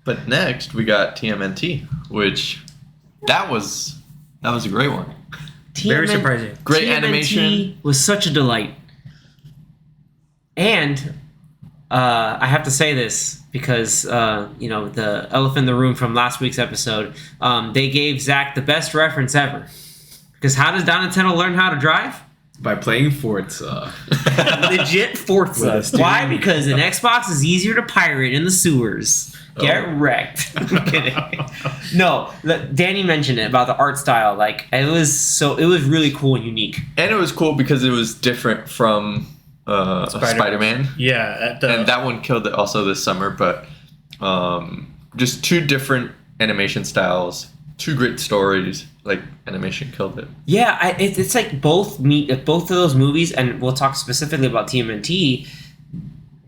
But next we got TMNT, which that was a great one. Very surprising. Great TMNT animation. was such a delight. And I have to say this because the elephant in the room from last week's episode, they gave Zach the best reference ever. Because how does Donatello learn how to drive? By playing Forza. Legit Forza. Why? Because an Xbox is easier to pirate in the sewers. Get wrecked. I'm kidding. No, Danny mentioned it about the art style. Like it was really cool and unique. And it was cool because it was different from Spider-Man. Yeah, and that one killed it also this summer. But just two different animation styles, two great stories. Like animation killed it. Yeah, it's like both of those movies, and we'll talk specifically about TMNT.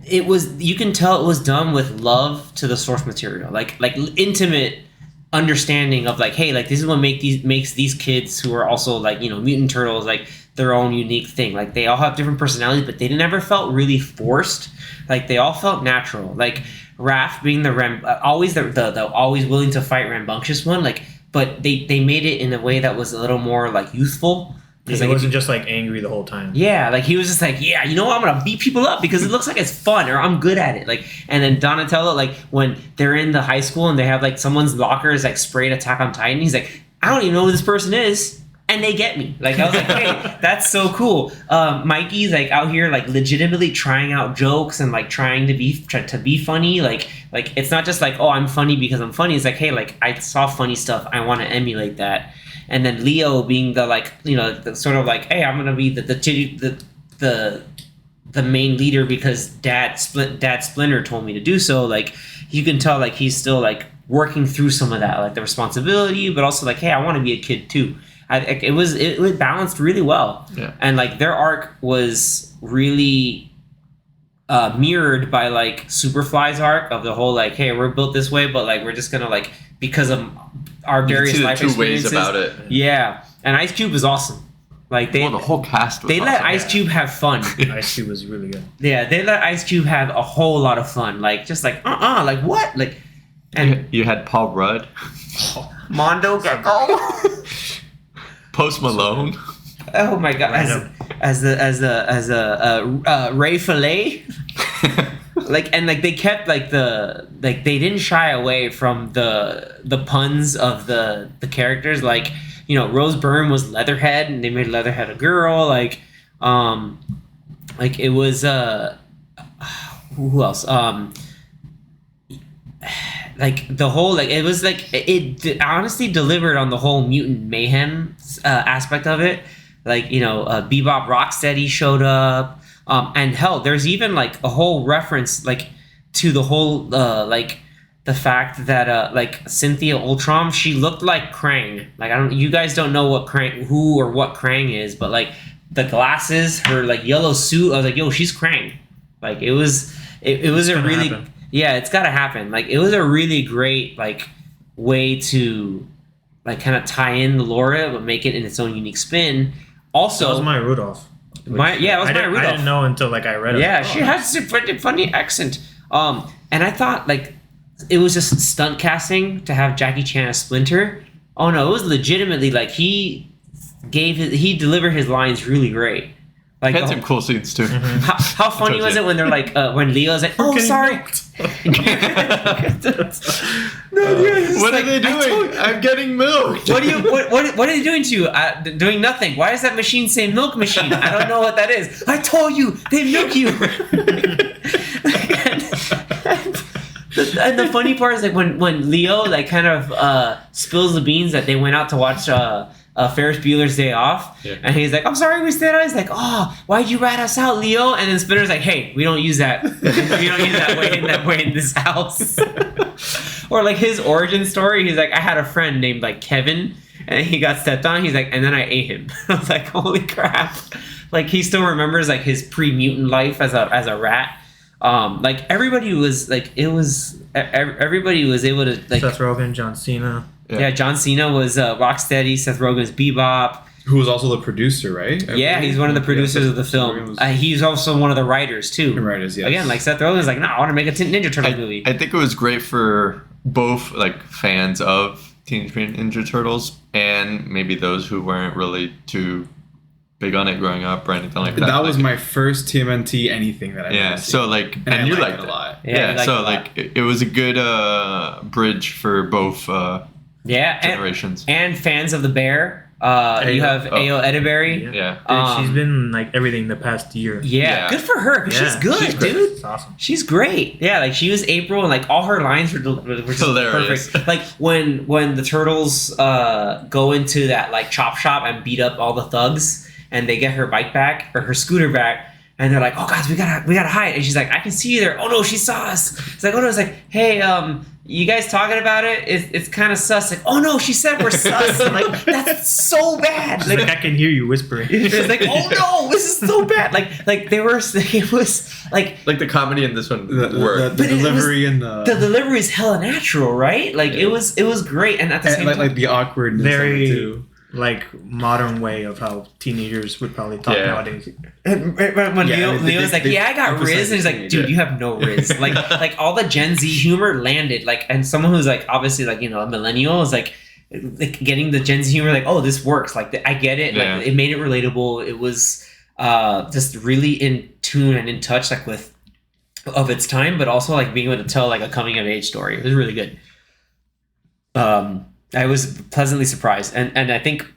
You can tell it was done with love to the source material, like intimate understanding of like, hey, like this is what makes these kids who are also like mutant turtles like their own unique thing. Like they all have different personalities, but they never felt really forced. Like they all felt natural. Like Raph being the always always willing to fight rambunctious one, like. But they made it in a way that was a little more like youthful. Because he wasn't just like angry the whole time. Yeah, like he was just like, yeah, I'm gonna beat people up because it looks like it's fun or I'm good at it. Like, and then Donatello, like when they're in the high school and they have like someone's locker is like sprayed Attack on Titan, he's like, I don't even know who this person is. And they get me. Like I was like, hey, that's so cool. Mikey's like out here like legitimately trying out jokes and like trying to be funny. Like it's not just like, oh, I'm funny because I'm funny. It's like, hey, like I saw funny stuff. I want to emulate that. And then Leo being the like, the sort of like, hey, I'm gonna be the main leader because Dad Splinter told me to do so. Like you can tell like he's still like working through some of that, like the responsibility, but also like, hey, I want to be a kid too. It was balanced really well. Yeah. And like their arc was really mirrored by like Superfly's arc of the whole like, hey, we're built this way, but like we're just gonna like because of our various life experiences. Ways about it. Yeah, and Ice Cube was awesome. Like the whole cast. They let Ice Cube have fun. Ice Cube was really good. Yeah, they let Ice Cube have a whole lot of fun. Like just like like what like. And you had Paul Rudd, Mondo Gecko. Post Malone. Oh my god! As a Ray Fillet, like they kept they didn't shy away from the puns of the characters. Like Rose Byrne was Leatherhead, and they made Leatherhead a girl. Like it was who else? Like the whole it was like it honestly delivered on the whole mutant mayhem aspect of it. Like Bebop Rocksteady showed up, and hell, there's even like a whole reference like to the whole like the fact that like Cynthia Ultron, she looked like Krang. Like you guys don't know what Krang is, but like the glasses, her like yellow suit, I was like, yo, she's Krang. Like it was a really happen. Yeah, it's gotta happen. Like it was a really great like way to like kind of tie in the lore but make it in its own unique spin. Also, that was Maya Rudolph. It was Maya Rudolph. I didn't know until like I read it. Yeah, she has a pretty funny accent. And I thought like it was just stunt casting to have Jackie Chan as Splinter. Oh no, it was legitimately like he delivered his lines really great. Like had some cool scenes too. Mm-hmm. How funny was it when they're like when Leo's like, oh sorry. What are they doing? I'm getting milked. What are they doing to you? Doing nothing. Why does that machine say milk machine? I don't know what that is. I told you they milk you. And the funny part is like when Leo like kind of spills the beans that they went out to watch Ferris Bueller's Day Off, yeah. And he's like, I'm sorry we stayed out. He's like, oh, why'd you rat us out, Leo? And then Splinter's like, hey, we don't use that. We don't use that way in this house. Or like his origin story, he's like, I had a friend named like Kevin, and he got stepped on. He's like, and then I ate him. I was like, holy crap. Like he still remembers like his pre-mutant life as a rat. Like everybody was like, everybody was able to like Seth Rogen, John Cena. Yeah, John Cena was Rocksteady. Seth Rogen's Bebop. Who was also the producer, right? Yeah, he's one of the producers of the film. He's also one of the writers too. Writers, yes. Again, like Seth Rogen's like, no, I want to make a Ninja Turtle movie. I think it was great for both like fans of Teenage Mutant Ninja Turtles and maybe those who weren't really too big on it growing up or anything like that. That was like, my first TMNT anything that I yeah. So like, and you liked it a lot. Yeah. So like, it was a good bridge for both yeah, generations and fans of the Bear. You have Ayo Edeberry. Yeah. Dude, she's been like everything the past year. Yeah, good for her. 'Cause she's good, she's great. dude. It's awesome. She's great. Yeah, like she was April, and like all her lines were just Hilarious. perfect. Like when the turtles go into that like chop shop and beat up all the thugs, and they get her bike back or her scooter back, and they're like, "Oh guys, we gotta hide." And she's like, "I can see you there." Oh no, she saw us. It's like, oh no, it's like, hey, you guys talking about it? It's kind of sus. Like, oh no, she said we're sus. I'm like, that's so bad. Like, I can hear you whispering. It's like, oh no, this is so bad. Like they were. It was like the comedy in this one worked. The delivery and the delivery is hella natural, right? Like it was great, and at the same time, like the awkwardness very of it too. like modern way of how teenagers would probably talk nowadays. when Leo's like, yeah, I got Riz, and he's like, dude, you have no Riz. like all the Gen Z humor landed, like, and someone who's like obviously like a millennial is like getting the Gen Z humor, like, oh, this works, like I get it, like it made it relatable. It was just really in tune and in touch like with of its time, but also like being able to tell like a coming of age story. It was really good. I was pleasantly surprised, and I think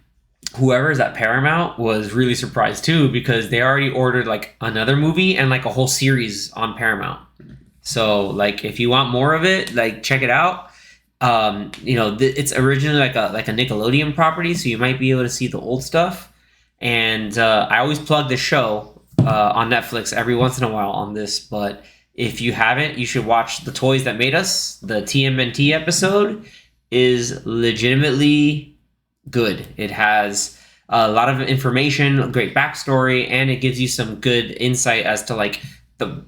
whoever's at Paramount was really surprised too, because they already ordered like another movie and like a whole series on Paramount. So like if you want more of it, like check it out. It's originally like a Nickelodeon property, so you might be able to see the old stuff. And I always plug the show on Netflix every once in a while on this, but if you haven't, you should watch The Toys That Made Us. The TMNT episode is legitimately good. It has a lot of information, a great backstory, and it gives you some good insight as to like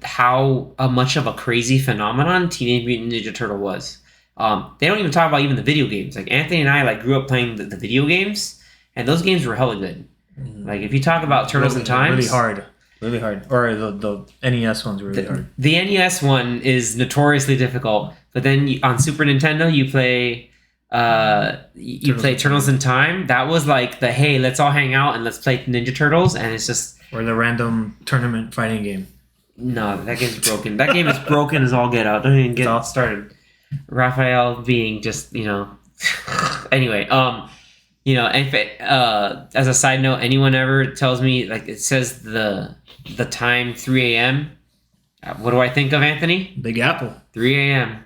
how much of a crazy phenomenon Teenage Mutant Ninja Turtle was. They don't even talk about even the video games. Like Anthony and I like grew up playing the video games, and those games were hella good. Like if you talk about Turtles in Time, really hard. Or the NES ones were really hard. The NES one is notoriously difficult, but then on Super Nintendo you play Turtles in Time. That was like the hey, let's all hang out and let's play Ninja Turtles, and it's just or the random tournament fighting game. No, that game's broken. That game is broken as all get out. Don't even get started. Raphael being just anyway. As a side note, anyone ever tells me like it says the time 3 a.m. What do I think of, Anthony? Big Apple. 3 a.m.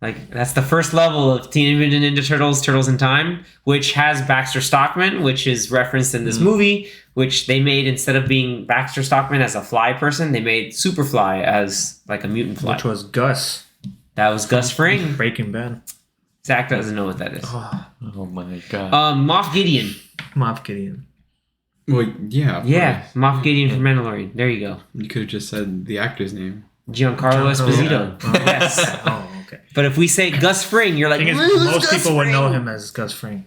Like that's the first level of Teenage Mutant Ninja Turtles: Turtles in Time, which has Baxter Stockman, which is referenced in this movie, which they made instead of being Baxter Stockman as a fly person, they made Superfly as like a mutant fly. Which was Gus. That was Gus Fring. Breaking Bad. Zach doesn't know what that is. Oh my god. Moff Gideon. Moff Gideon. Well, yeah. Moff Gideon from Mandalorian. There you go. You could have just said the actor's name. Giancarlo Esposito. Yes. Oh, okay. But if we say Gus Fring, you're like, most people would know him as Gus Fring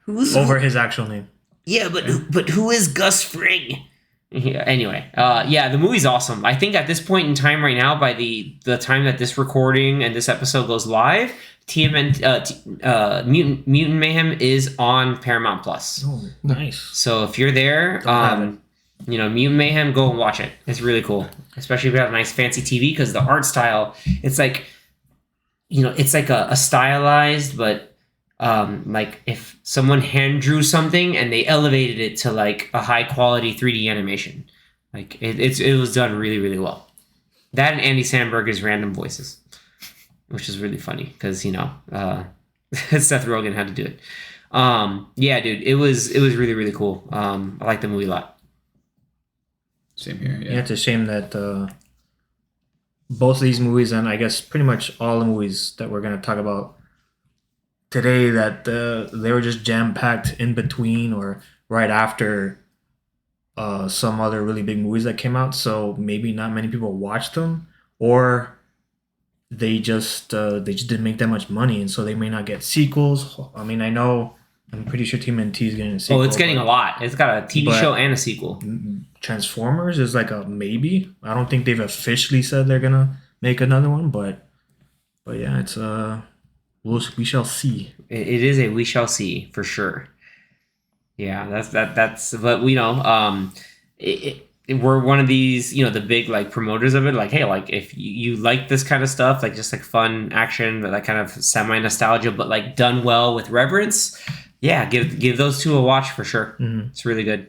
over his actual name. Yeah, but who is Gus Fring? Yeah, anyway, the movie's awesome. I think at this point in time right now, by the time that this recording and this episode goes live, TMN Mutant Mayhem is on Paramount Plus. Oh, nice. So if you're there, Mutant Mayhem, go and watch it. It's really cool, especially if you have a nice fancy TV, because the art style, it's like, it's like a stylized, but like if someone hand drew something and they elevated it to like a high quality 3D animation, like it was done really, really well. That and Andy Samberg's random voices, which is really funny because Seth Rogen had to do it. Dude, it was really, really cool. I like the movie a lot. Same here. Yeah, it's a shame that both of these movies, and I guess pretty much all the movies that we're gonna talk about today, that they were just jam-packed in between or right after some other really big movies that came out, so maybe not many people watched them, or they just didn't make that much money, and so they may not get sequels. I mean, I know I'm pretty sure TMNT is getting a sequel. Oh, it's getting but a lot. It's got a TV but- show and a sequel. Transformers is like a maybe. I don't think they've officially said they're gonna make another one, but yeah, it's we shall see. It is a we shall see for sure. Yeah, that's but we know we're one of these, you know, the big like promoters of it, like, hey, like if you like this kind of stuff, like just like fun action, but like kind of semi nostalgia, but like done well with reverence, yeah, give those two a watch for sure. Mhm. It's really good.